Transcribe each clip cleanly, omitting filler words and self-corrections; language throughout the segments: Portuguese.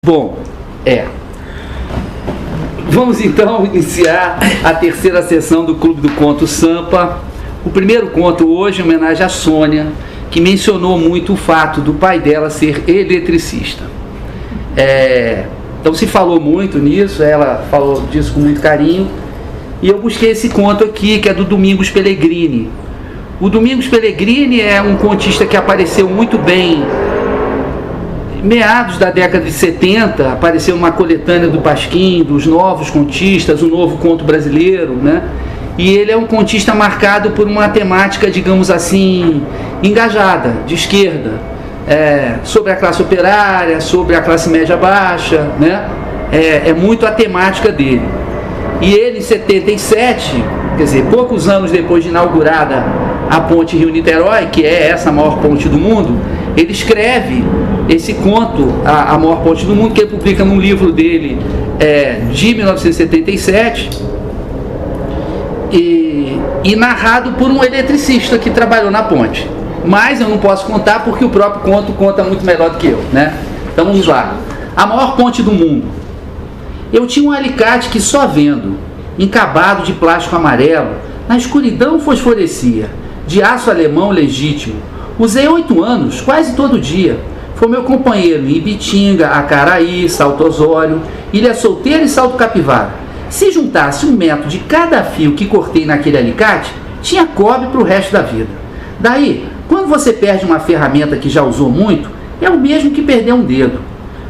Bom, vamos então iniciar a terceira sessão do Clube do Conto Sampa. O primeiro conto hoje é homenagem à Sônia, que mencionou muito o fato do pai dela ser eletricista. Então se falou muito nisso, ela falou disso com muito carinho, e eu busquei esse conto aqui, que é do Domingos Pellegrini. O Domingos Pellegrini é um contista que apareceu muito bem meados da década de 70, apareceu uma coletânea do Pasquim, dos novos contistas, o novo conto brasileiro, né? E ele é um contista marcado por uma temática, digamos assim, engajada, de esquerda, sobre a classe operária, sobre a classe média baixa, né? É muito a temática dele. E ele, em 77, quer dizer, poucos anos depois de inaugurada a ponte Rio-Niterói, que é essa maior ponte do mundo, ele escreve esse conto, a maior ponte do mundo, que ele publica num livro dele de 1977, e narrado por um eletricista que trabalhou na ponte. Mas eu não posso contar porque o próprio conto conta muito melhor do que eu, né? Então vamos lá. A maior ponte do mundo. Eu tinha um alicate que só vendo, encabado de plástico amarelo, na escuridão fosforescia, de aço alemão legítimo. Usei 8 anos, quase todo dia. Foi meu companheiro em Ibitinga, Acaraí, Salto Osório, Ilha Solteira e Salto Capivara. Se juntasse 1 metro de cada fio que cortei naquele alicate, tinha cobre para o resto da vida. Daí, quando você perde uma ferramenta que já usou muito, é o mesmo que perder um dedo.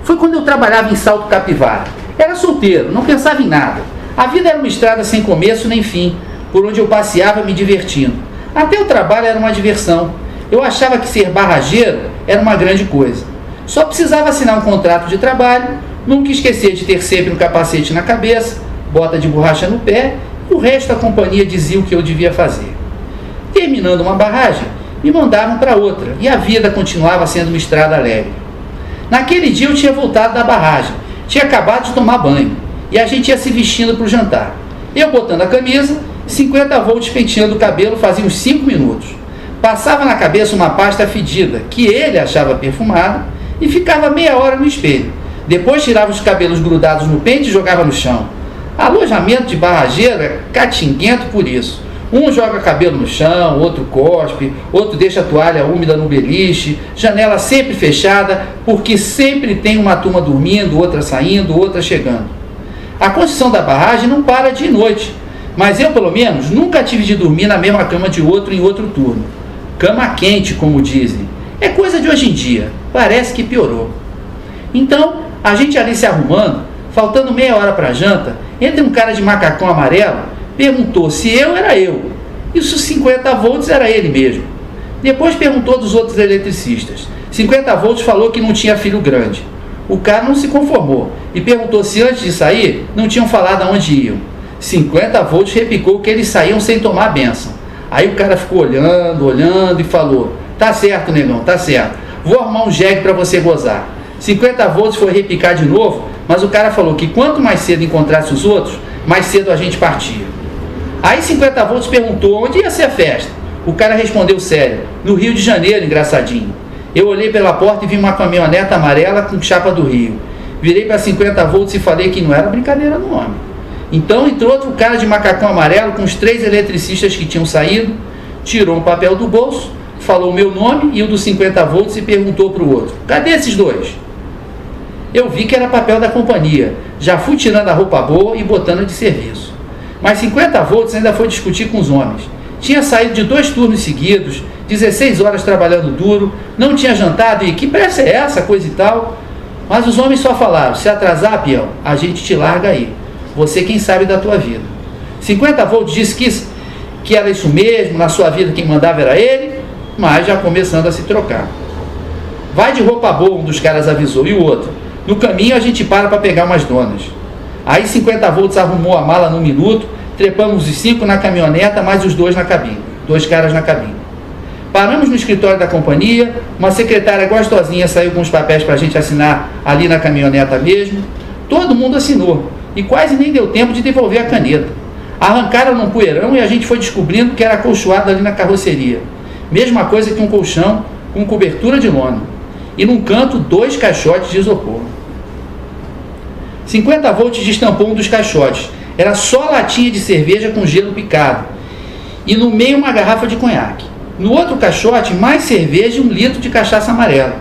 Foi quando eu trabalhava em Salto Capivara. Era solteiro, não pensava em nada. A vida era uma estrada sem começo nem fim, por onde eu passeava me divertindo. Até o trabalho era uma diversão. Eu achava que ser barrageiro era uma grande coisa. Só precisava assinar um contrato de trabalho, nunca esquecer de ter sempre um capacete na cabeça, bota de borracha no pé, e o resto a companhia dizia o que eu devia fazer. Terminando uma barragem, me mandavam para outra, e a vida continuava sendo uma estrada alegre. Naquele dia eu tinha voltado da barragem, tinha acabado de tomar banho, e a gente ia se vestindo para o jantar. Eu botando a camisa, 50 volts penteando o cabelo fazia uns 5 minutos. Passava na cabeça uma pasta fedida, que ele achava perfumada, e ficava meia hora no espelho. Depois tirava os cabelos grudados no pente e jogava no chão. Alojamento de barrageiro é catinguento por isso. Um joga cabelo no chão, outro cospe, outro deixa a toalha úmida no beliche, janela sempre fechada, porque sempre tem uma turma dormindo, outra saindo, outra chegando. A construção da barragem não para de noite, mas eu, pelo menos, nunca tive de dormir na mesma cama de outro em outro turno. Cama quente, como dizem. É coisa de hoje em dia. Parece que piorou. Então, a gente ali se arrumando, faltando meia hora para a janta, entra um cara de macacão amarelo, perguntou se eu era eu. Isso 50 volts era ele mesmo. Depois perguntou dos outros eletricistas. 50 volts falou que não tinha filho grande. O cara não se conformou e perguntou se antes de sair não tinham falado aonde iam. 50 volts repicou que eles saíam sem tomar a bênção. Aí o cara ficou olhando e falou: tá certo, negão, tá certo. Vou arrumar um jegue para você gozar. 50 volts foi repicar de novo, mas o cara falou que quanto mais cedo encontrasse os outros, mais cedo a gente partia. Aí 50 volts perguntou onde ia ser a festa. O cara respondeu sério: no Rio de Janeiro, engraçadinho. Eu olhei pela porta e vi uma caminhoneta amarela com chapa do Rio. Virei para 50 volts e falei que não era brincadeira no homem. Então entrou outro cara de macacão amarelo com os 3 eletricistas que tinham saído, tirou um papel do bolso, falou o meu nome e o dos 50 volts e perguntou para o outro: cadê esses 2? Eu vi que era papel da companhia, já fui tirando a roupa boa e botando de serviço. Mas 50 volts ainda foi discutir com os homens. Tinha saído de 2 turnos seguidos, 16 horas trabalhando duro, não tinha jantado e que pressa é essa, coisa e tal. Mas os homens só falaram: se atrasar, peão, a gente te larga aí. Você quem sabe da tua vida. 50 volts disse que era isso mesmo, na sua vida quem mandava era ele, mas já começando a se trocar. Vai de roupa boa, um dos caras avisou, e o outro: no caminho a gente para pegar umas donas. Aí 50 volts arrumou a mala num minuto, trepamos os 5 na caminhoneta, mais os 2 na cabine, 2 caras na cabine. Paramos no escritório da companhia, uma secretária gostosinha saiu com os papéis para a gente assinar ali na caminhoneta mesmo. Todo mundo assinou, e quase nem deu tempo de devolver a caneta. Arrancaram num poeirão e a gente foi descobrindo que era acolchoado ali na carroceria. Mesma coisa que um colchão com cobertura de lona. E num canto 2 caixotes de isopor. 50 volts destampou um dos caixotes. Era só latinha de cerveja com gelo picado. E no meio uma garrafa de conhaque. No outro caixote, mais cerveja e 1 litro de cachaça amarela.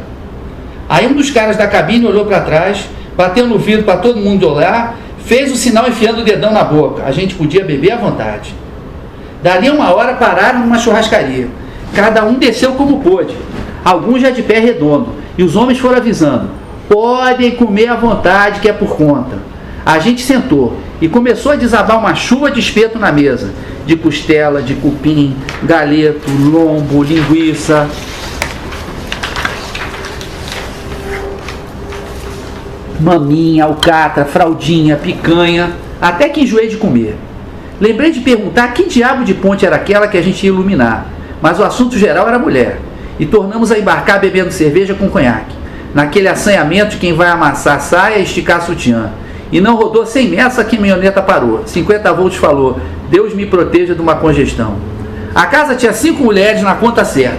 Aí um dos caras da cabine olhou para trás, bateu no vidro para todo mundo olhar, fez o sinal enfiando o dedão na boca. A gente podia beber à vontade. Dali a 1 hora pararam numa churrascaria. Cada um desceu como pôde. Alguns já de pé redondo. E os homens foram avisando: podem comer à vontade que é por conta. A gente sentou e começou a desabar uma chuva de espeto na mesa. De costela, de cupim, galeto, lombo, linguiça. Maminha, alcatra, fraldinha, picanha. Até que enjoei de comer. Lembrei de perguntar que diabo de ponte era aquela que a gente ia iluminar. Mas o assunto geral era mulher. E tornamos a embarcar bebendo cerveja com conhaque. Naquele assanhamento de quem vai amassar saia e esticar sutiã. E não rodou 100 metros, a caminhoneta parou. 50 volts falou: Deus me proteja de uma congestão. A casa tinha 5 mulheres na conta certa.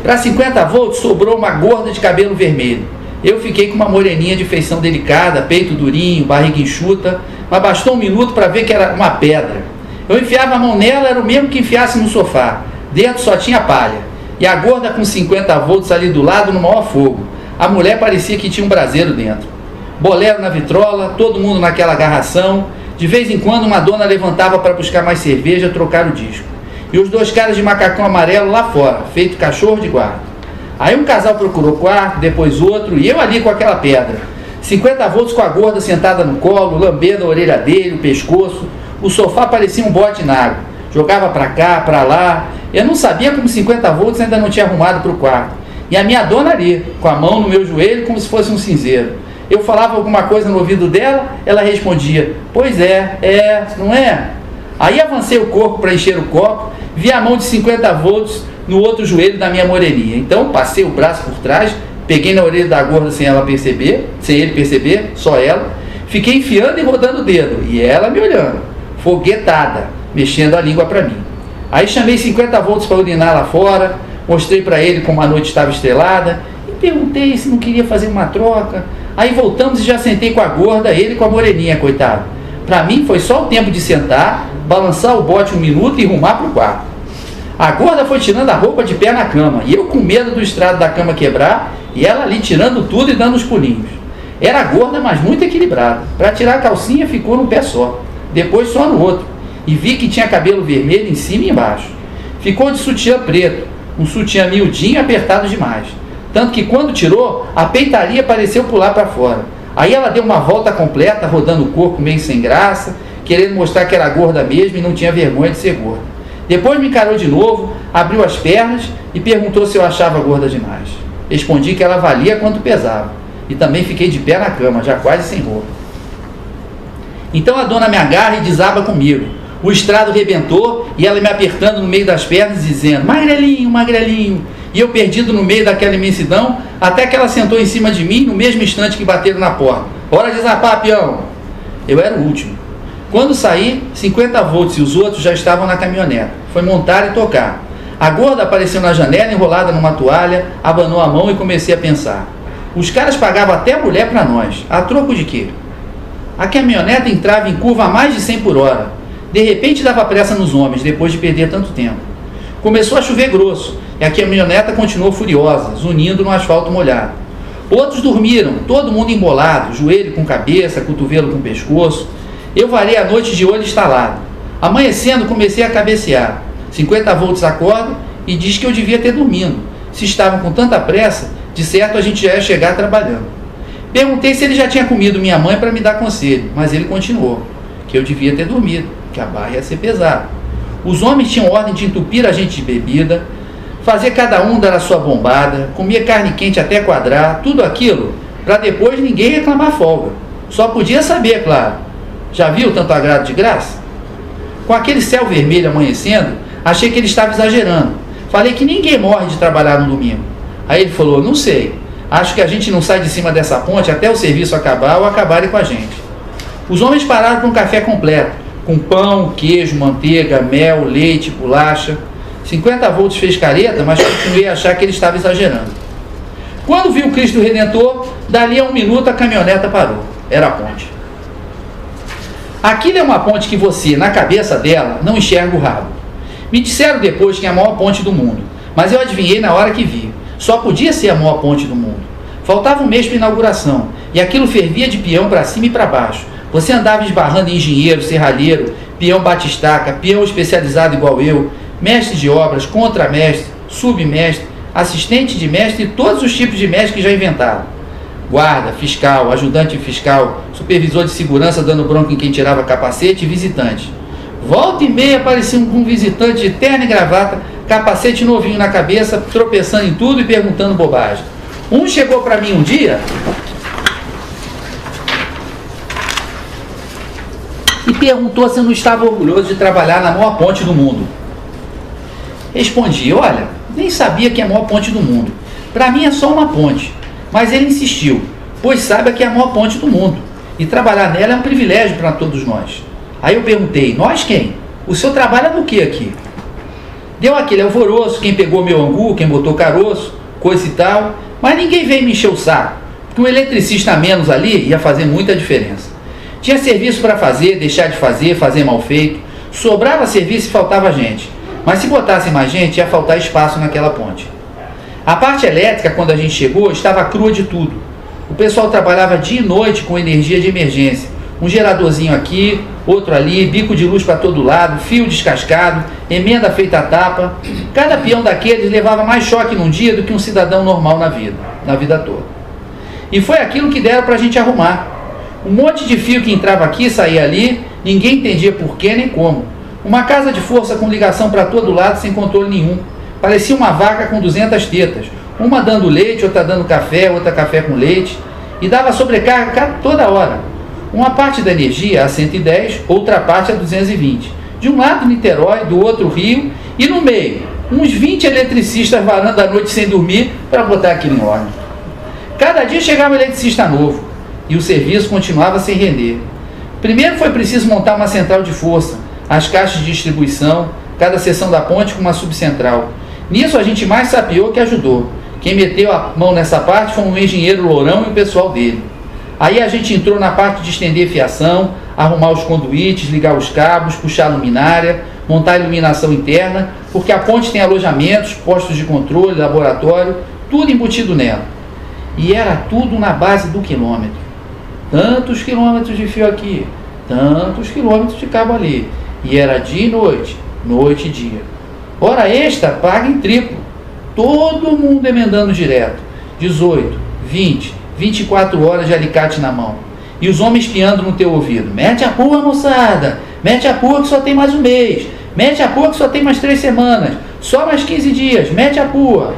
Para 50 volts sobrou uma gorda de cabelo vermelho. Eu fiquei com uma moreninha de feição delicada, peito durinho, barriga enxuta, mas bastou 1 minuto para ver que era uma pedra. Eu enfiava a mão nela, era o mesmo que enfiasse no sofá. Dentro só tinha palha. E a gorda com 50 volts ali do lado no maior fogo. A mulher parecia que tinha um braseiro dentro. Bolero na vitrola, todo mundo naquela agarração. De vez em quando uma dona levantava para buscar mais cerveja, trocar o disco. E os 2 caras de macacão amarelo lá fora, feito cachorro de guarda. Aí um casal procurou quarto, depois outro, e eu ali com aquela pedra. 50 volts com a gorda sentada no colo, lambendo a orelha dele, o pescoço. O sofá parecia um bote na água. Jogava para cá, para lá. Eu não sabia como 50 volts ainda não tinha arrumado para o quarto. E a minha dona ali, com a mão no meu joelho, como se fosse um cinzeiro. Eu falava alguma coisa no ouvido dela, ela respondia: pois é, não é? Aí avancei o corpo para encher o copo, vi a mão de 50 volts no outro joelho da minha moreninha. Então passei o braço por trás, peguei na orelha da gorda sem ele perceber, só ela. Fiquei enfiando e rodando o dedo, e ela me olhando, foguetada, mexendo a língua para mim. Aí chamei 50 volts para urinar lá fora, mostrei para ele como a noite estava estrelada, e perguntei se não queria fazer uma troca. Aí voltamos e já sentei com a gorda, ele com a moreninha, coitado. Para mim foi só o tempo de sentar, balançar o bote 1 minuto e rumar para o quarto. A gorda foi tirando a roupa de pé na cama, e eu com medo do estrado da cama quebrar, e ela ali tirando tudo e dando os pulinhos. Era gorda, mas muito equilibrada. Para tirar a calcinha ficou num pé só, depois só no outro, e vi que tinha cabelo vermelho em cima e embaixo. Ficou de sutiã preto, um sutiã miudinho apertado demais. Tanto que quando tirou, a peitaria pareceu pular para fora. Aí ela deu uma volta completa, rodando o corpo meio sem graça, querendo mostrar que era gorda mesmo e não tinha vergonha de ser gorda. Depois me encarou de novo, abriu as pernas e perguntou se eu achava gorda demais. Respondi que ela valia quanto pesava. E também fiquei de pé na cama, já quase sem roupa. Então a dona me agarra e desaba comigo. O estrado rebentou e ela me apertando no meio das pernas, dizendo: magrelinho, magrelinho. E eu perdido no meio daquela imensidão, até que ela sentou em cima de mim no mesmo instante que bateram na porta. Hora de zapar, peão! Eu era o último. Quando saí, 50 volts e os outros já estavam na caminhoneta. Foi montar e tocar. A gorda apareceu na janela enrolada numa toalha, abanou a mão e comecei a pensar. Os caras pagavam até a mulher para nós. A troco de quê? A caminhoneta entrava em curva a mais de 100 por hora. De repente dava pressa nos homens, depois de perder tanto tempo. Começou a chover grosso, e a caminhoneta continuou furiosa, zunindo no asfalto molhado. Outros dormiram, todo mundo embolado, joelho com cabeça, cotovelo com pescoço. Eu varei a noite de olho estalado. Amanhecendo, comecei a cabecear. 50 volts acorda e diz que eu devia ter dormido. Se estavam com tanta pressa, de certo a gente já ia chegar trabalhando. Perguntei se ele já tinha comido minha mãe para me dar conselho, mas ele continuou, que eu devia ter dormido, que a barra ia ser pesada. Os homens tinham ordem de entupir a gente de bebida, fazer cada um dar a sua bombada, comer carne quente até quadrar, tudo aquilo, para depois ninguém reclamar folga. Só podia saber, claro. Já viu tanto agrado de graça? Com aquele céu vermelho amanhecendo, achei que ele estava exagerando. Falei que ninguém morre de trabalhar no domingo. Aí ele falou: não sei, acho que a gente não sai de cima dessa ponte até o serviço acabar ou acabarem com a gente. Os homens pararam para um café completo, com pão, queijo, manteiga, mel, leite, bolacha. 50 volts fez careta, mas continuei a achar que ele estava exagerando. Quando vi o Cristo Redentor, dali a 1 minuto a caminhoneta parou. Era a ponte. Aquilo é uma ponte que você, na cabeça dela, não enxerga o rabo. Me disseram depois que é a maior ponte do mundo, mas eu adivinhei na hora que vi. Só podia ser a maior ponte do mundo. Faltava um mês para a inauguração, e aquilo fervia de peão para cima e para baixo. Você andava esbarrando em engenheiro, serralheiro, peão batistaca, peão especializado igual eu, mestre de obras, contramestre, submestre, assistente de mestre e todos os tipos de mestre que já inventaram. Guarda, fiscal, ajudante fiscal, supervisor de segurança dando bronca em quem tirava capacete e visitante. Volta e meia aparecia um visitante de terno e gravata, capacete novinho na cabeça, tropeçando em tudo e perguntando bobagem. Um chegou para mim um dia e perguntou se eu não estava orgulhoso de trabalhar na maior ponte do mundo. Respondi, olha, nem sabia que é a maior ponte do mundo. Para mim é só uma ponte. Mas ele insistiu, pois saiba que é a maior ponte do mundo. E trabalhar nela é um privilégio para todos nós. Aí eu perguntei, nós quem? O senhor trabalha no que aqui? Deu aquele alvoroço, quem pegou meu angu, quem botou caroço, coisa e tal. Mas ninguém veio me encher o saco, porque um eletricista a menos ali ia fazer muita diferença. Tinha serviço para fazer, deixar de fazer, fazer mal feito. Sobrava serviço e faltava gente. Mas se botasse mais gente, ia faltar espaço naquela ponte. A parte elétrica, quando a gente chegou, estava crua de tudo. O pessoal trabalhava dia e noite com energia de emergência. Um geradorzinho aqui, outro ali, bico de luz para todo lado, fio descascado, emenda feita a tapa. Cada peão daqueles levava mais choque num dia do que um cidadão normal na vida toda. E foi aquilo que deram para a gente arrumar. Um monte de fio que entrava aqui e saía ali, ninguém entendia por que nem como. Uma casa de força com ligação para todo lado sem controle nenhum. Parecia uma vaca com 200 tetas, uma dando leite, outra dando café, outra café com leite, e dava sobrecarga toda hora. Uma parte da energia a 110, outra parte a 220. De um lado Niterói, do outro Rio, e no meio, uns 20 eletricistas varando a noite sem dormir para botar aquilo em ordem. Cada dia chegava um eletricista novo, e o serviço continuava sem render. Primeiro foi preciso montar uma central de força, as caixas de distribuição, cada seção da ponte com uma subcentral. Nisso a gente mais sapeou que ajudou. Quem meteu a mão nessa parte foi um engenheiro lourão e o pessoal dele. Aí a gente entrou na parte de estender fiação, arrumar os conduítes, ligar os cabos, puxar a luminária, montar a iluminação interna, porque a ponte tem alojamentos, postos de controle, laboratório, tudo embutido nela. E era tudo na base do quilômetro. Tantos quilômetros de fio aqui, tantos quilômetros de cabo ali. E era dia e noite, noite e dia. Hora extra, paga em triplo. Todo mundo emendando direto. 18, 20, 24 horas de alicate na mão. E os homens piando no teu ouvido. Mete a pua, moçada. Mete a pua que só tem mais um mês. Mete a pua que só tem mais 3 semanas. Só mais 15 dias. Mete a pua.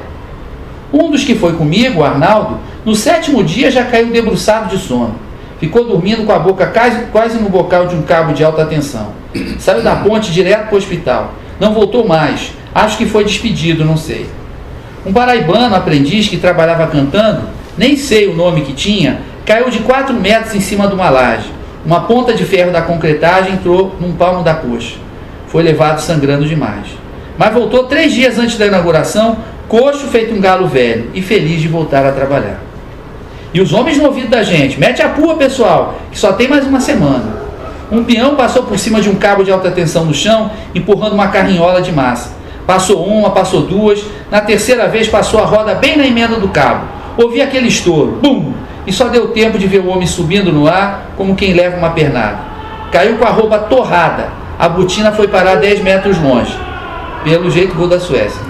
Um dos que foi comigo, o Arnaldo, no 7º dia já caiu debruçado de sono. Ficou dormindo com a boca quase no bocal de um cabo de alta tensão. Saiu da ponte direto para o hospital. Não voltou mais. Acho que foi despedido, não sei. Um paraibano, aprendiz que trabalhava cantando, nem sei o nome que tinha, caiu de 4 metros em cima de uma laje. Uma ponta de ferro da concretagem entrou num palmo da coxa. Foi levado sangrando demais. Mas voltou 3 dias antes da inauguração, coxo feito um galo velho e feliz de voltar a trabalhar. E os homens no ouvido da gente, mete a pua, pessoal, que só tem mais uma semana. Um peão passou por cima de um cabo de alta tensão no chão, empurrando uma carrinhola de massa. Passou uma, passou duas, na terceira vez passou a roda bem na emenda do cabo. Ouvi aquele estouro, bum! E só deu tempo de ver o homem subindo no ar, como quem leva uma pernada. Caiu com a roupa torrada, a botina foi parar 10 metros longe. Pelo jeito, gol da Suécia.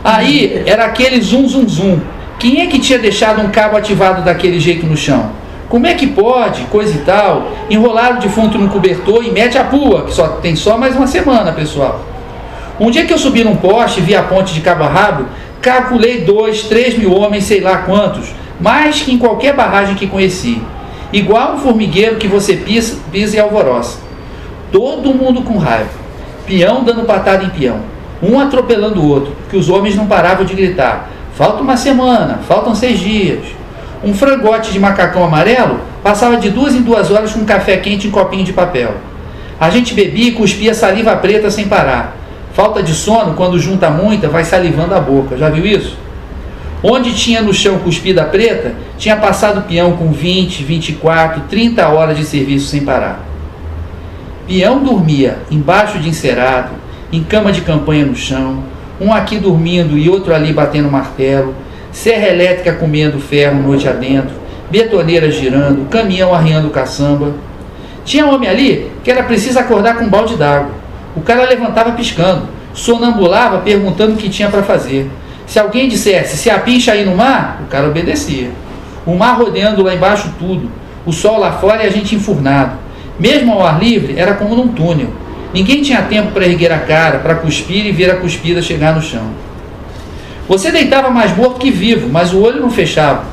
Aí, era aquele zum, zum, zum. Quem é que tinha deixado um cabo ativado daquele jeito no chão? Como é que pode, coisa e tal, enrolar o defunto num cobertor e mete a pua, que tem só mais uma semana, pessoal. Um dia que eu subi num poste e vi a ponte de cabo a rabo, calculei 2, 3 mil homens, sei lá quantos, mais que em qualquer barragem que conheci. Igual um formigueiro que você pisa e alvoroça. Todo mundo com raiva. Peão dando patada em peão. Um atropelando o outro, que os homens não paravam de gritar. Falta uma semana, faltam 6 dias. Um frangote de macacão amarelo passava de 2 em 2 horas com um café quente em copinho de papel. A gente bebia e cuspia saliva preta sem parar. Falta de sono, quando junta muita, vai salivando a boca. Já viu isso? Onde tinha no chão cuspida preta, tinha passado peão com 20, 24, 30 horas de serviço sem parar. Peão dormia embaixo de encerado, em cama de campanha no chão, um aqui dormindo e outro ali batendo martelo, serra elétrica comendo ferro noite adentro, betoneira girando, caminhão arriando caçamba. Tinha homem ali que era preciso acordar com um balde d'água. O cara levantava piscando, sonambulava perguntando o que tinha para fazer. Se alguém dissesse, se a pincha aí no mar, o cara obedecia. O mar rodeando lá embaixo tudo, o sol lá fora e a gente enfurnado. Mesmo ao ar livre, era como num túnel. Ninguém tinha tempo para erguer a cara, para cuspir e ver a cuspida chegar no chão. Você deitava mais morto que vivo, mas o olho não fechava.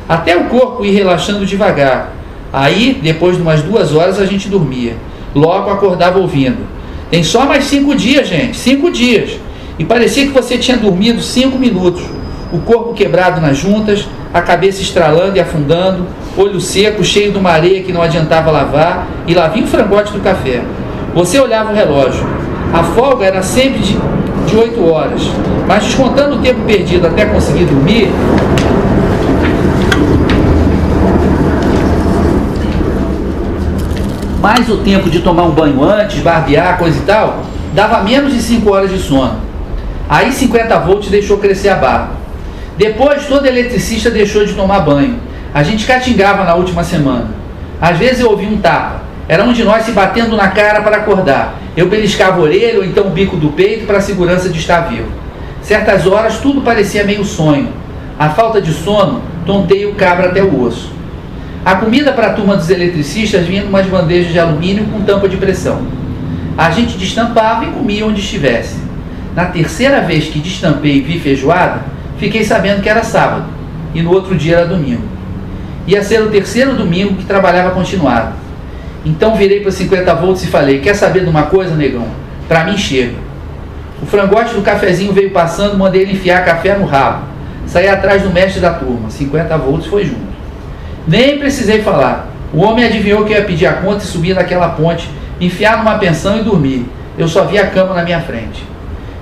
Até o corpo ir relaxando devagar. Aí, depois de umas 2 horas, a gente dormia. Logo acordava ouvindo. Tem só mais 5 dias, gente. 5 dias. E parecia que você tinha dormido 5 minutos. O corpo quebrado nas juntas, a cabeça estralando e afundando, olho seco, cheio de uma areia que não adiantava lavar, e lá vinha o frangote do café. Você olhava o relógio. A folga era sempre de 8 horas. Mas descontando o tempo perdido até conseguir dormir, mais o tempo de tomar um banho antes, barbear, coisa e tal, dava menos de 5 horas de sono. Aí 50 volts deixou crescer a barba. Depois todo eletricista deixou de tomar banho. A gente catingava na última semana. Às vezes eu ouvia um tapa. Era um de nós se batendo na cara para acordar. Eu beliscava a orelha ou então o bico do peito para a segurança de estar vivo. Certas horas tudo parecia meio sonho. A falta de sono tonteia o cabra até o osso. A comida para a turma dos eletricistas vinha em umas bandejas de alumínio com tampa de pressão. A gente destampava e comia onde estivesse. Na terceira vez que destampei e vi feijoada, fiquei sabendo que era sábado, e no outro dia era domingo. Ia ser o terceiro domingo que trabalhava continuado. Então virei para 50 volts e falei, quer saber de uma coisa, negão? Para mim chega. O frangote do cafezinho veio passando, mandei ele enfiar café no rabo. Saí atrás do mestre da turma, 50 volts foi junto. Nem precisei falar. O homem adivinhou que eu ia pedir a conta e subir naquela ponte, enfiar numa pensão e dormir. Eu só via a cama na minha frente.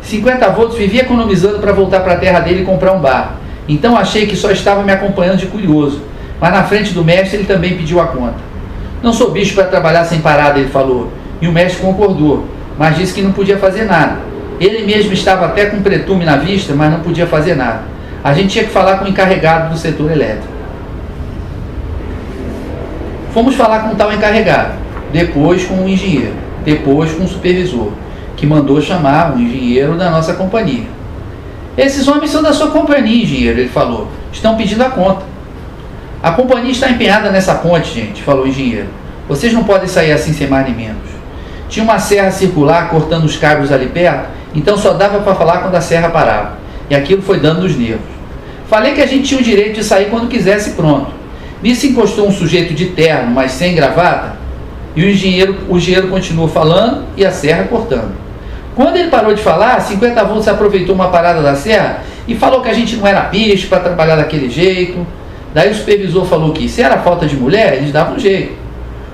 50 volts vivia economizando para voltar para a terra dele e comprar um bar. Então achei que só estava me acompanhando de curioso. Mas na frente do mestre ele também pediu a conta. Não sou bicho para trabalhar sem parada, ele falou. E o mestre concordou, mas disse que não podia fazer nada. Ele mesmo estava até com pretume na vista, mas não podia fazer nada. A gente tinha que falar com o encarregado do setor elétrico. Fomos falar com o tal encarregado, depois com o engenheiro, depois com o supervisor, que mandou chamar o engenheiro da nossa companhia. Esses homens são da sua companhia, engenheiro, ele falou. Estão pedindo a conta. A companhia está empenhada nessa ponte, gente, falou o engenheiro. Vocês não podem sair assim sem mais nem menos. Tinha uma serra circular cortando os cabos ali perto, então só dava para falar quando a serra parava. E aquilo foi dando nos nervos. Falei que a gente tinha o direito de sair quando quisesse, pronto. Nisso encostou um sujeito de terno, mas sem gravata, e o engenheiro continuou falando e a serra cortando. Quando ele parou de falar, 50 volts aproveitou uma parada da serra e falou que a gente não era bicho para trabalhar daquele jeito. Daí o supervisor falou que se era falta de mulher, eles davam um jeito.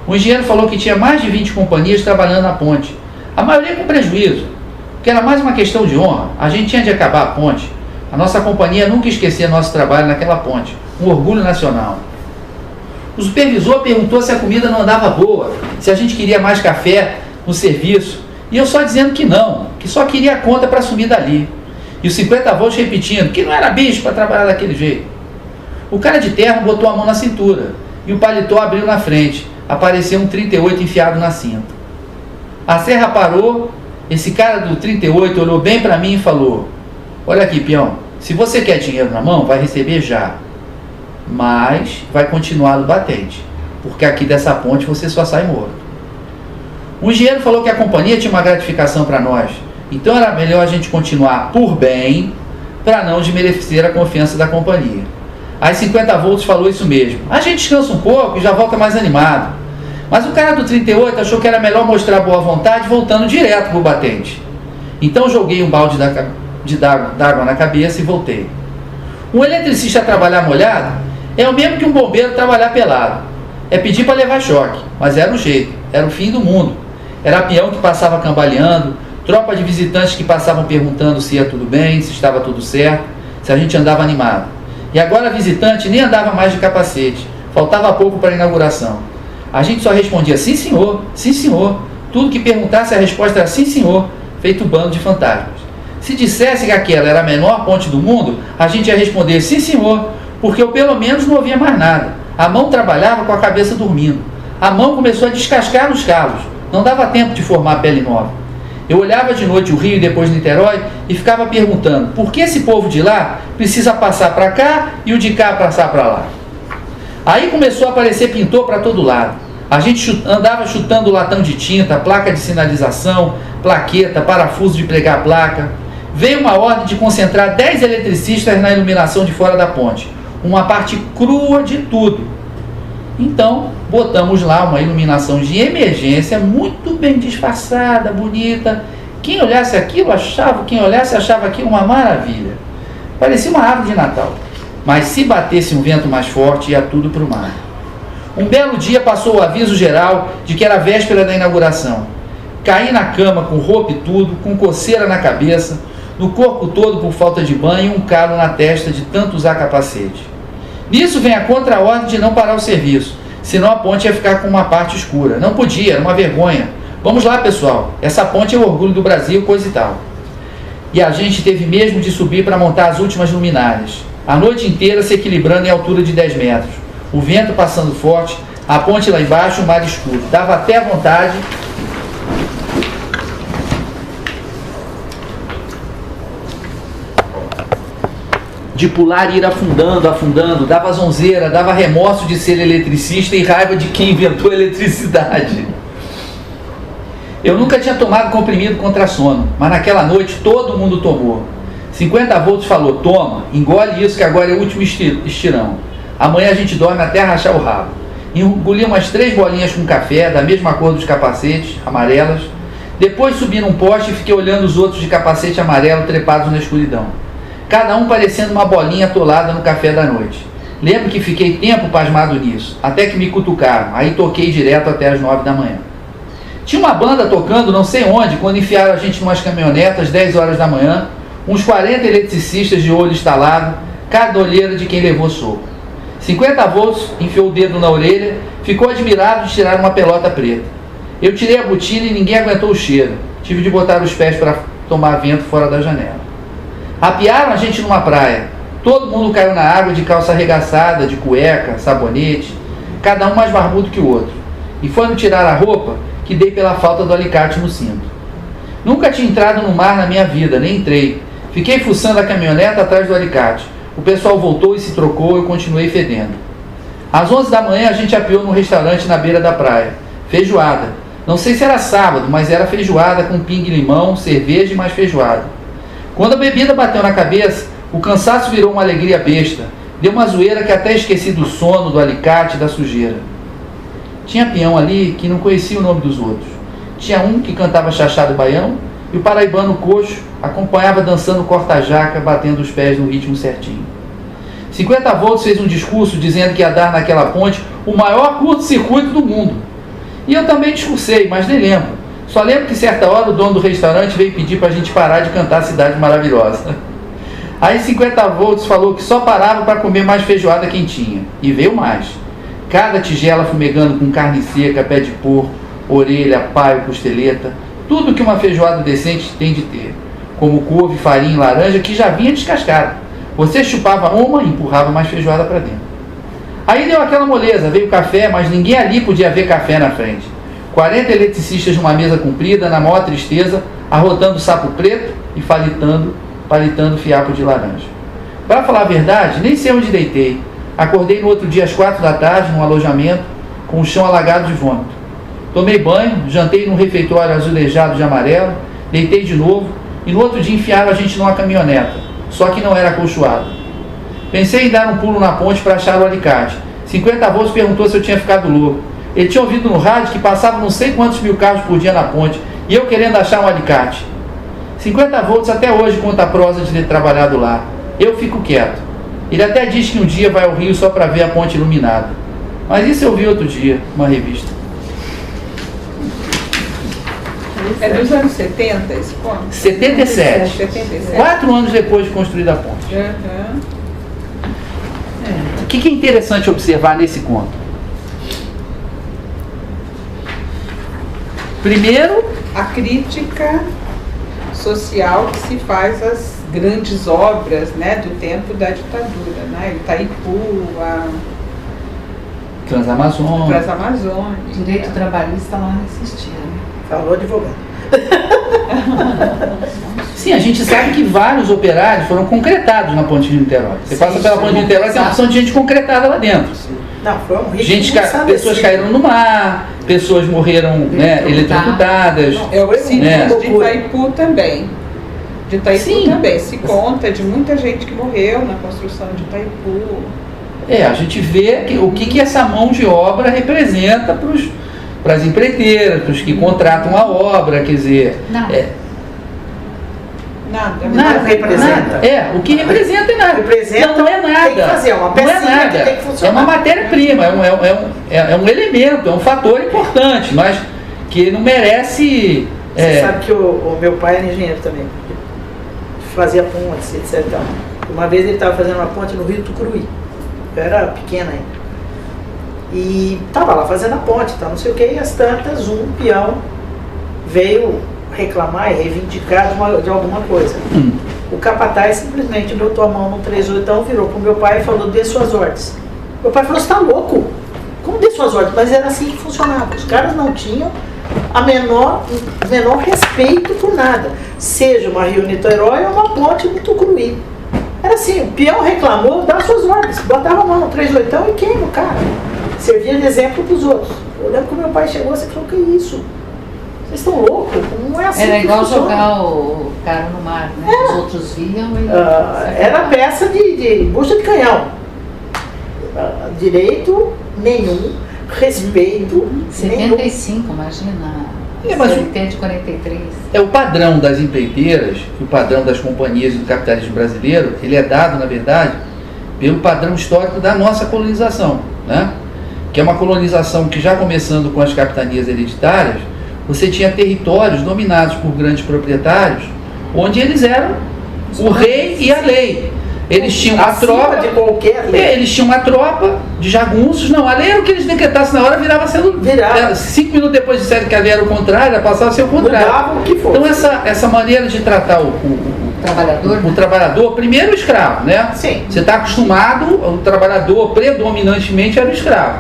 O engenheiro falou que tinha mais de 20 companhias trabalhando na ponte, a maioria com prejuízo, porque era mais uma questão de honra. A gente tinha de acabar a ponte. A nossa companhia nunca esquecia nosso trabalho naquela ponte, um orgulho nacional. O supervisor perguntou se a comida não andava boa, se a gente queria mais café no serviço, e eu só dizendo que não, que só queria a conta para sumir dali. E os 50 volts repetindo que não era bicho para trabalhar daquele jeito. O cara de terno botou a mão na cintura e o paletó abriu na frente. Apareceu um 38 enfiado na cinta. A serra parou. Esse cara do 38 olhou bem para mim e falou: olha aqui, peão, se você quer dinheiro na mão, vai receber já, mas vai continuar no batente, porque aqui dessa ponte você só sai morto. O engenheiro falou que a companhia tinha uma gratificação para nós, então era melhor a gente continuar por bem, para não desmerecer a confiança da companhia. As 50 volts falou isso mesmo. A gente descansa um pouco e já volta mais animado. Mas o cara do 38 achou que era melhor mostrar boa vontade voltando direto pro batente. Então joguei um balde d'água na cabeça e voltei. Um eletricista trabalhar molhado é o mesmo que um bombeiro trabalhar pelado. É pedir para levar choque, mas era o jeito, era o fim do mundo. Era peão que passava cambaleando, tropa de visitantes que passavam perguntando se ia tudo bem, se estava tudo certo, se a gente andava animado. E agora a visitante nem andava mais de capacete, faltava pouco para a inauguração. A gente só respondia sim senhor, Tudo que perguntasse, a resposta era sim, senhor, feito bando de fantasmas. Se dissesse que aquela era a menor ponte do mundo, a gente ia responder sim, senhor, porque eu pelo menos não ouvia mais nada. A mão trabalhava com a cabeça dormindo. A mão começou a descascar os calos. Não dava tempo de formar pele nova. Eu olhava de noite o Rio e depois Niterói e ficava perguntando por que esse povo de lá precisa passar para cá e o de cá passar para lá. Aí começou a aparecer pintor para todo lado. A gente andava chutando latão de tinta, placa de sinalização, plaqueta, parafuso de pregar placa. Veio uma ordem de concentrar 10 eletricistas na iluminação de fora da ponte. Uma parte crua de tudo. Então, botamos lá uma iluminação de emergência, muito bem disfarçada, bonita. Quem olhasse aquilo achava aquilo uma maravilha. Parecia uma árvore de Natal. Mas se batesse um vento mais forte, ia tudo para o mar. Um belo dia passou o aviso geral de que era véspera da inauguração. Caí na cama com roupa e tudo, com coceira na cabeça, no corpo todo por falta de banho e um calo na testa de tanto usar capacete. Nisso vem a contra-ordem de não parar o serviço, senão a ponte ia ficar com uma parte escura. Não podia, era uma vergonha. Vamos lá, pessoal, essa ponte é o orgulho do Brasil, coisa e tal. E a gente teve mesmo de subir para montar as últimas luminárias. A noite inteira se equilibrando em altura de 10 metros. O vento passando forte, a ponte lá embaixo, o mar escuro. Dava até vontade de pular e ir afundando, afundando. Dava zonzeira, dava remorso de ser eletricista e raiva de quem inventou a eletricidade. Eu nunca tinha tomado comprimido contra sono, mas naquela noite todo mundo tomou. 50 volts falou, toma, engole isso que agora é o último estirão. Amanhã a gente dorme até rachar o rabo. Engoli umas 3 bolinhas com café, da mesma cor dos capacetes, amarelas. Depois subi num poste e fiquei olhando os outros de capacete amarelo trepados na escuridão. Cada um parecendo uma bolinha atolada no café da noite. Lembro que fiquei tempo pasmado nisso, até que me cutucaram, aí toquei direto até as 9 da manhã. Tinha uma banda tocando não sei onde, quando enfiaram a gente em umas caminhonetas, 10 horas da manhã, uns 40 eletricistas de olho instalado, cada olheira de quem levou soco. 50 volts, enfiou o dedo na orelha, ficou admirado de tirar uma pelota preta. Eu tirei a botina e ninguém aguentou o cheiro. Tive de botar os pés para tomar vento fora da janela. Apiaram a gente numa praia. Todo mundo caiu na água de calça arregaçada, de cueca, sabonete, cada um mais barbudo que o outro. E foi no tirar a roupa que dei pela falta do alicate no cinto. Nunca tinha entrado no mar na minha vida, nem entrei. Fiquei fuçando a caminhoneta atrás do alicate. O pessoal voltou e se trocou e eu continuei fedendo. Às 11 da manhã a gente apiou num restaurante na beira da praia. Feijoada. Não sei se era sábado, mas era feijoada com pingue-limão, cerveja e mais feijoada. Quando a bebida bateu na cabeça, o cansaço virou uma alegria besta. Deu uma zoeira que até esqueci do sono, do alicate e da sujeira. Tinha peão ali que não conhecia o nome dos outros. Tinha um que cantava chachado baião e o paraibano coxo acompanhava dançando corta-jaca, batendo os pés no ritmo certinho. 50 volts fez um discurso dizendo que ia dar naquela ponte o maior curto-circuito do mundo. E eu também discursei, mas nem lembro. Só lembro que certa hora o dono do restaurante veio pedir para a gente parar de cantar Cidade Maravilhosa. Aí 50 volts falou que só parava para comer mais feijoada quentinha. E veio mais. Cada tigela fumegando com carne seca, pé de porco, orelha, paio, costeleta. Tudo que uma feijoada decente tem de ter. Como couve, farinha e laranja que já vinha descascada. Você chupava uma e empurrava mais feijoada para dentro. Aí deu aquela moleza, veio café, mas ninguém ali podia ver café na frente. 40 eletricistas numa mesa comprida, na maior tristeza, arrotando sapo preto e palitando fiapo de laranja. Para falar a verdade, nem sei onde deitei. Acordei no outro dia às 4 da tarde, num alojamento, com o chão alagado de vômito. Tomei banho, jantei num refeitório azulejado de amarelo, deitei de novo e no outro dia enfiaram a gente numa caminhoneta, só que não era acolchoada. Pensei em dar um pulo na ponte para achar o alicate. 50 volts perguntou se eu tinha ficado louco. Ele tinha ouvido no rádio que passavam não sei quantos mil carros por dia na ponte e eu querendo achar um alicate. 50 volts até hoje conta a prosa de ter trabalhado lá. Eu fico quieto. Ele até diz que um dia vai ao Rio só para ver a ponte iluminada. Mas isso eu vi outro dia, numa revista. É dos anos 70 esse ponto? 77. 77. 4 anos depois de construída a ponte. Uhum. O que é interessante observar nesse conto? Primeiro, a crítica social que se faz às grandes obras, né, do tempo da ditadura, né? Itaipu, a Transamazônica. Direito trabalhista lá não existia, né? Falou advogado. Sim, a gente sabe que vários operários foram concretados na ponte de Niterói. Você passa pela ponte de Niterói, tem uma opção de gente concretada lá dentro. Não, foi um ritmo Pessoas caíram no mar, pessoas morreram, né, eletrocutadas. É o exemplo de Itaipu também. De Itaipu também. Se conta de muita gente que morreu na construção de Itaipu. A gente vê o que essa mão de obra representa para as empreiteiras, para os que contratam a obra, quer dizer... Nada representa. O que representa é nada. Representa, não é nada. Tem que fazer uma pecinha que tem que funcionar. É uma matéria-prima, é um elemento, é um fator importante, mas que não merece... Você sabe que o meu pai era engenheiro também, fazia pontes, etc. Uma vez ele estava fazendo uma ponte no Rio Tucuruí. Eu era pequena ainda. E estava lá fazendo a ponte, não sei o que, e as tantas, um peão veio reclamar e reivindicar de alguma coisa. O capataz simplesmente botou a mão no 38, virou pro meu pai e falou: dê suas ordens. Meu pai falou: você tá louco? Como dê suas ordens? Mas era assim que funcionava. Os caras não tinham a menor respeito por nada. Seja uma Rio-Niterói ou uma ponte no Tucuruí. Era assim, o peão reclamou, dá suas ordens. Botava a mão no 38 e queima o cara. Servia de exemplo pros outros. Eu lembro que o meu pai chegou e falou: que isso? Vocês estão loucos? Não é assim. Era que igual funciona. Jogar o cara no mar, né? Os outros viam e... Era peça de bucha de canhão. Direito nenhum, respeito 75, imagina. Mas CLT de 43. O padrão das empreiteiras, o padrão das companhias e do capitalismo brasileiro, ele é dado, na verdade, pelo padrão histórico da nossa colonização, né? Que é uma colonização que, já começando com as capitanias hereditárias, você tinha territórios dominados por grandes proprietários, onde eles eram o rei e a lei. Eles tinham uma tropa de qualquer lei. Eles tinham uma tropa de jagunços. Não, a lei era o que eles decretassem na hora, virava sendo... 5 minutos depois disseram que a lei era o contrário, passava a ser o contrário. Mudava o que fosse. Então essa maneira de tratar o trabalhador, primeiro o escravo, né? Sim. Você está acostumado, o trabalhador predominantemente era o escravo.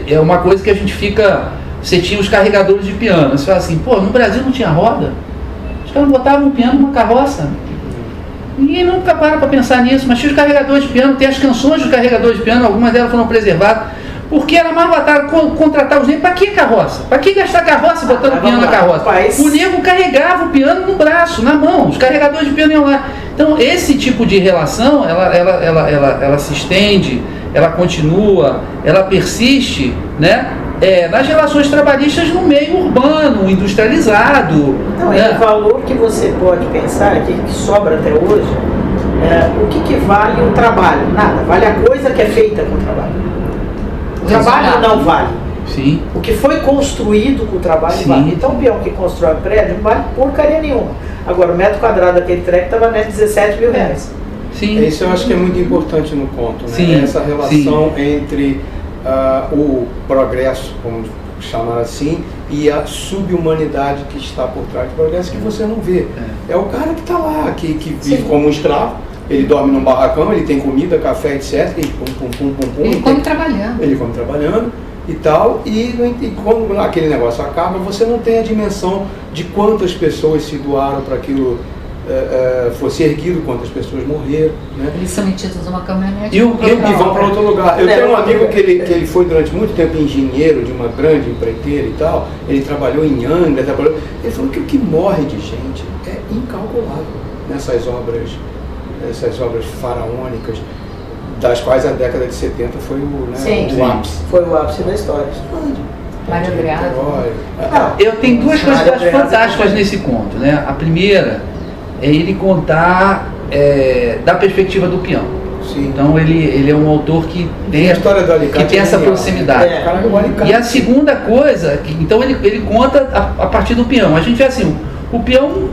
É uma coisa que a gente fica... Você tinha os carregadores de piano. Você fala assim, no Brasil não tinha roda? Os caras botavam o piano numa carroça. Ninguém nunca para pensar nisso, mas tinha os carregadores de piano, tem as canções dos carregadores de piano, algumas delas foram preservadas, porque era mais barato contratar os negros. Para que carroça? Para que gastar carroça botando o piano na carroça? O negro carregava o piano no braço, na mão, os carregadores de piano iam lá. Então esse tipo de relação, ela se estende, ela continua, ela persiste, né? Nas relações trabalhistas no meio urbano, industrializado. Não, né? O valor que você pode pensar, que sobra até hoje, o que vale o trabalho? Nada, vale a coisa que é feita com o trabalho. O trabalho não vale. Sim. O que foi construído com o trabalho vale. Então o peão que constrói um prédio não vale porcaria nenhuma. Agora o metro quadrado daquele treco estava R$ 17 mil. Sim. Isso eu acho que é muito importante no conto, né? Sim. Essa relação entre o progresso, vamos chamar assim, e a subhumanidade que está por trás do progresso, que você não vê. É o cara que está lá, que vive como um escravo, ele dorme num barracão, ele tem comida, café, etc. Ele come trabalhando. Ele come trabalhando e tal, e quando aquele negócio acaba, você não tem a dimensão de quantas pessoas se doaram para aquilo fosse erguido, quantas pessoas morreram, né? Eles são metidos numa caminhonete e vão para outro lugar. Eu tenho um amigo que ele foi durante muito tempo engenheiro de uma grande empreiteira e tal, ele trabalhou em Angra, ele falou que o que morre de gente é incalculável nessas obras faraônicas, das quais a década de 70 foi o ápice. Foi o ápice da história. Mário Adriano. Eu tenho duas coisas que eu acho fantásticas nesse conto, né? A primeira é ele contar da perspectiva do peão. Sim. Então ele é um autor que tem essa proximidade. E a segunda coisa, então ele conta a partir do peão. A gente vê assim, o peão,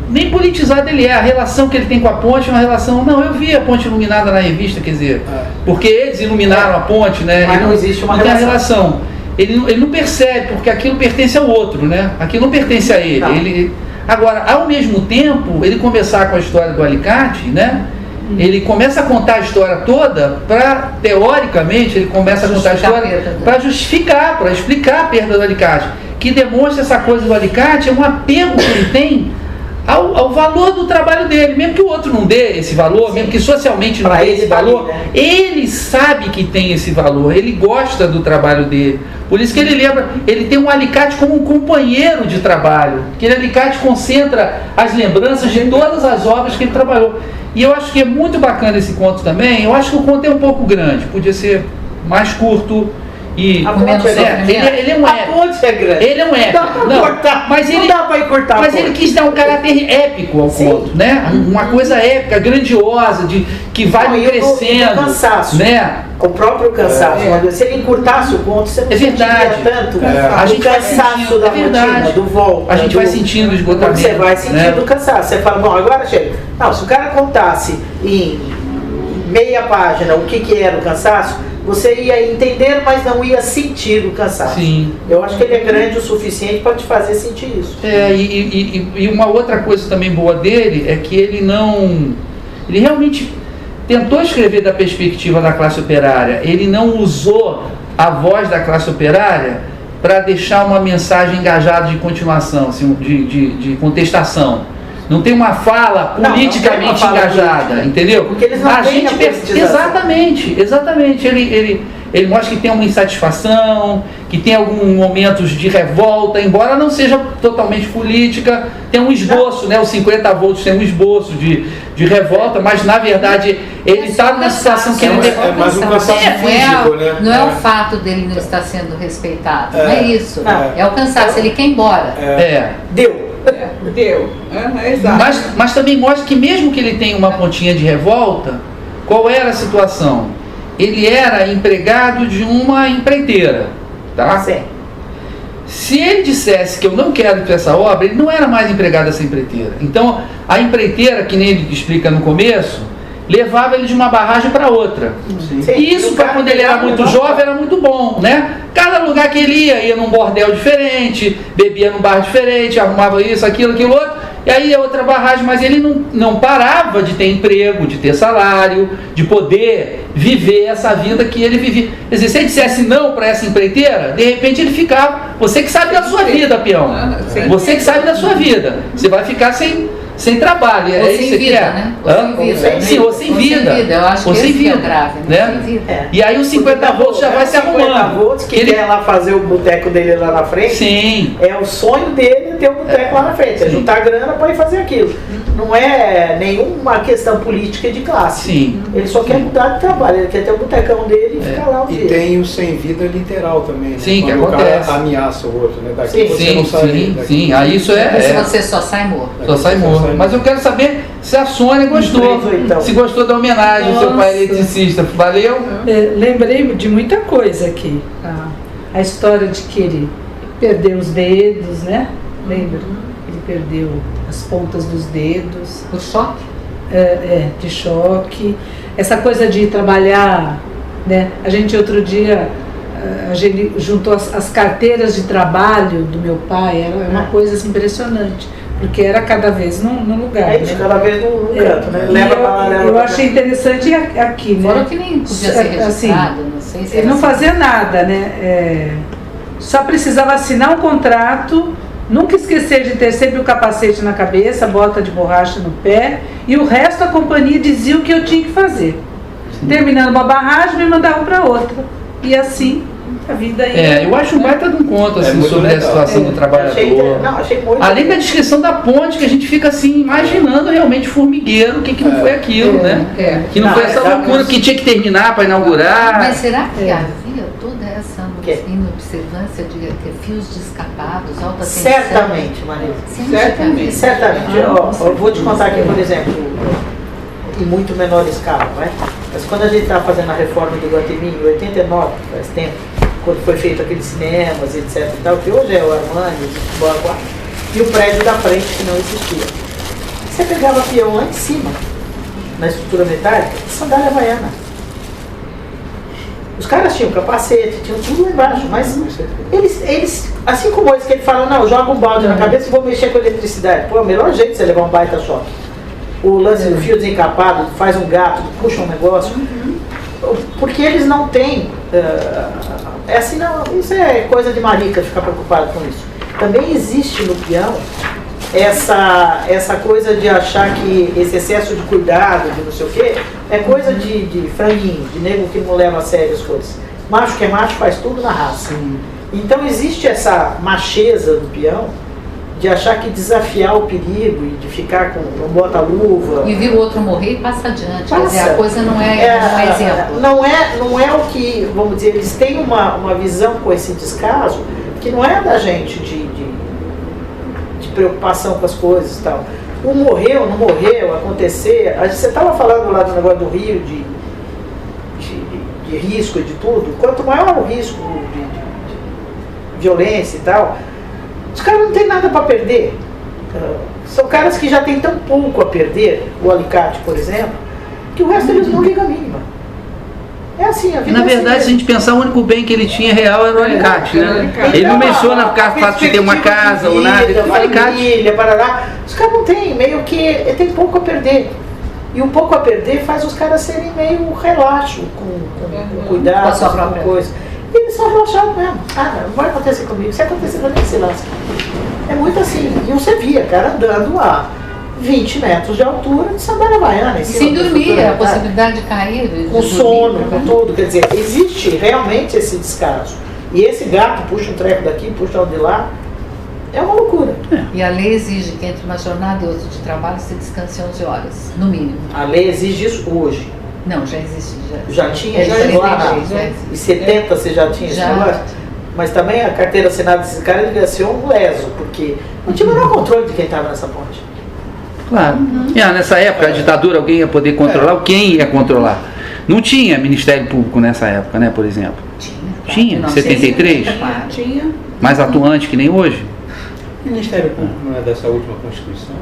nem politizado ele é, a relação que ele tem com a ponte é uma relação... Não, eu vi a ponte iluminada na revista, quer dizer, porque eles iluminaram a ponte, né? Mas não existe uma relação. ele não percebe, porque aquilo pertence ao outro, né? Aquilo não pertence a ele. Agora, ao mesmo tempo, ele começar com a história do alicate, né? Ele começa a contar a história toda para, teoricamente, ele começa a contar a história para justificar, para explicar a perda do alicate, que demonstra essa coisa do alicate, é um apego que ele tem ao valor do trabalho dele, mesmo que o outro não dê esse valor, mesmo que socialmente não dê esse valor, ele sabe que tem esse valor, ele gosta do trabalho dele. Por isso que ele lembra, ele tem um alicate como um companheiro de trabalho. Aquele alicate concentra as lembranças de todas as obras que ele trabalhou. E eu acho que é muito bacana esse conto também. Eu acho que o conto é um pouco grande, podia ser mais curto. E A ponte ele é um épico. A ponte é grande. Ele é um épico. Dá pra cortar. Mas não ele, dá pra encurtar. mas ele quis dar um caráter épico ao conto, né? Uma coisa épica, grandiosa, que vai crescendo. O cansaço. Né? O próprio cansaço. Se ele encurtasse o conto, você não verdade. sentiria tanto A gente o cansaço da rotina, do volta. A gente vai sentindo o esgotamento. Você vai sentindo o cansaço. Você fala, bom, agora chega. Não, se o cara contasse em meia página o que era o cansaço, você ia entender, mas não ia sentir o cansaço. Sim. Eu acho que ele é grande o suficiente para te fazer sentir isso. E uma outra coisa também boa dele é que ele realmente tentou escrever da perspectiva da classe operária. Ele não usou a voz da classe operária para deixar uma mensagem engajada de continuação, assim, de contestação. Não tem uma fala politicamente engajada, entendeu? Porque eles não têm a politização. Exatamente. Ele mostra que tem uma insatisfação, que tem alguns momentos de revolta, embora não seja totalmente política, tem um esboço, né? Os 50 volts tem um esboço de revolta, mas na verdade ele está numa situação que ele tem. É mais um cansaço físico, né? Não é o fato dele não estar sendo respeitado, não é isso. É o cansaço, ele quer ir embora. Deu. Exato. Mas também mostra que mesmo que ele tenha uma pontinha de revolta, qual era a situação? Ele era empregado de uma empreiteira, tá? Sim. Se ele dissesse que eu não quero ir para essa obra, ele não era mais empregado dessa empreiteira. Então, a empreiteira, que nem ele explica no começo, levava ele de uma barragem para outra. Sim. E isso, para quando ele era muito jovem, era muito bom, né? Cada lugar que ele ia num bordel diferente, bebia num bar diferente, arrumava isso, aquilo outro, e aí outra barragem, mas ele não parava de ter emprego, de ter salário, de poder viver essa vida que ele vivia. Quer dizer, se ele dissesse não para essa empreiteira, de repente ele ficava, você que sabe da sua vida, peão, você que sabe da sua vida, você vai ficar sem trabalho, ou sem vida, né? Ou sem vida. Eu acho que esse é grave, né? Sem vida. E aí os 50 volts já vai se arrumando. 50 volts que ele quer lá fazer o boteco dele lá na frente. Sim. É o sonho dele ter o boteco lá na frente. É juntar grana para ir fazer aquilo. Não é nenhuma questão política de classe. Sim. Ele só quer mudar de trabalho. Ele quer ter o botecão dele e ficar lá o dia. E tem o sem vida literal também, né? Sim, quando que o acontece. cara ameaça o outro, né? Daqui você Sim, não sai. sim. Aí isso Se você só sai morto. Só sai morto. Mas eu quero saber se a Sônia gostou. Então. Se gostou da homenagem ao seu pai eletricista. Valeu? Lembrei de muita coisa aqui. A história de que ele perdeu os dedos, né? Lembra? Ele perdeu as pontas dos dedos. O choque? De choque. Essa coisa de trabalhar, né? A gente outro dia a gente juntou as carteiras de trabalho do meu pai, era uma coisa assim, impressionante, porque era cada vez num lugar. É isso, né? cada vez num canto, né? Eu achei interessante aqui, né? Fora que nem podia ser registrado, assim, não sei se ele não fazia nada, né? Só precisava assinar um contrato, nunca esquecer de ter sempre o capacete na cabeça, bota de borracha no pé, e o resto a companhia dizia o que eu tinha que fazer. Terminando uma barragem, me mandavam para outra. E assim, a vida ia. Eu acho um baita de um conto assim, sobre a situação do trabalhador. Achei muito Além da descrição da ponte, que a gente fica assim, imaginando realmente formigueiro, o que não foi aquilo, né? Que não foi essa loucura que tinha que terminar para inaugurar. Mas será que havia toda essa inobservância de ter fios descapados, alta tensão? Certamente, Marisa. Certamente. Eu vou te contar aqui, por exemplo, em muito menor escala, né? Mas quando a gente estava fazendo a reforma do Iguatemi, em 89, faz tempo, quando foi feito aqueles cinemas, etc e tal, que hoje é o Armani, o Boa, e o prédio da frente que não existia. Você pegava peão lá em cima, na estrutura metálica, sandália havaiana. Os caras tinham capacete, tinham tudo lá embaixo, mas eles, assim como eles que ele fala, não, joga um balde na cabeça e vou mexer com eletricidade. Pô, o melhor jeito de você levar um baita choque. O lance do fio desencapado, faz um gato, puxa um negócio. Porque eles não têm, é assim, não, isso é coisa de marica ficar preocupado com isso. Também existe no peão essa coisa de achar que esse excesso de cuidado, de não sei o quê, é coisa de franguinho, de nego que não leva a sério as coisas. Macho que é macho faz tudo na raça. Então existe essa macheza do peão de achar que desafiar o perigo e de ficar com não bota luva. E viu o outro morrer e passa adiante. Passa. Quer dizer, a coisa não é exemplo. Não é o que, vamos dizer, eles têm uma visão com esse descaso que não é da gente de preocupação com as coisas e tal. O morreu, não morreu, acontecer. Você estava falando lá do negócio do Rio, de risco e de tudo. Quanto maior o risco de violência e tal, os caras não têm nada para perder. São caras que já têm tão pouco a perder, o alicate, por exemplo, que o resto eles não ligam a mínima. É assim, a vida. Na verdade, se a gente pensar, o único bem que ele tinha real era o alicate, né? Ele não menciona o fato de ter uma casa ou nada, ele tem um alicate. Família, parará. Os caras não têm, meio que tem pouco a perder. E o pouco a perder faz os caras serem meio relaxo, com cuidado, com coisa. E eles são relaxados mesmo. Ah, não vai acontecer comigo. Se acontecer comigo, se lasca. É muito assim. E você via, cara, andando a 20 metros de altura de Sambara Baiana. Sem dormir, a possibilidade de cair. Com sono, com tudo. Quer dizer, existe realmente esse descaso. E esse gato puxa um treco daqui, puxa um de lá. É uma loucura. E a lei exige que entre uma jornada e outra de trabalho você descanse 11 horas, no mínimo. A lei exige isso hoje. Não, já existe. Já tinha? Já Já existe. E 70 você já tinha esse Já. negócio? Mas também a carteira assinada desse cara devia ser um leso, porque não tinha o menor controle de quem estava nessa ponte. Claro. Nessa época, a ditadura, alguém ia poder controlar? Quem ia controlar? Não tinha Ministério Público nessa época, né, por exemplo? Tinha, Não, 73? Tinha. Mais atuante que nem hoje? O Ministério Público não é dessa última Constituição?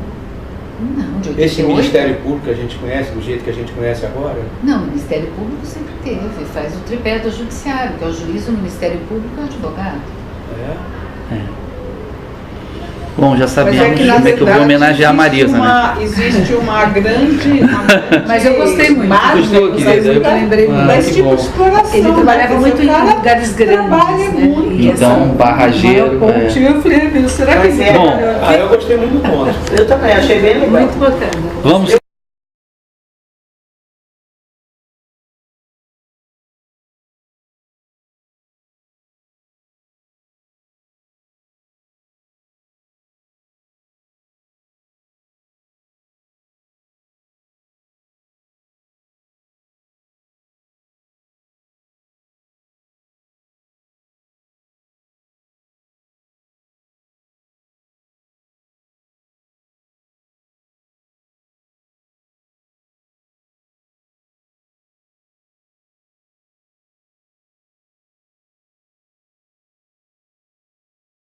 Não, de 88. Esse Ministério Público que a gente conhece, do jeito que a gente conhece agora? Não, o Ministério Público sempre teve, faz o tripé do Judiciário, que é o juiz, o Ministério Público e o advogado. Bom, já sabemos Mas é que, na como é que eu vou verdade, homenagear a Marisa, né? Existe uma grande. Mas eu gostei muito. Gostou, querida? Eu lembrei muito. Desse que tipo bom. de exploração. Ele trabalhava né? muito Esse cara em lugares grandes, trabalha né? muito. E essa Então, barrageiro. maior ponte, eu falei, meu, será que Mas ele é. Bom, trabalhou Eu gostei muito do ponto. Eu também achei bem legal. muito bacana? Vamos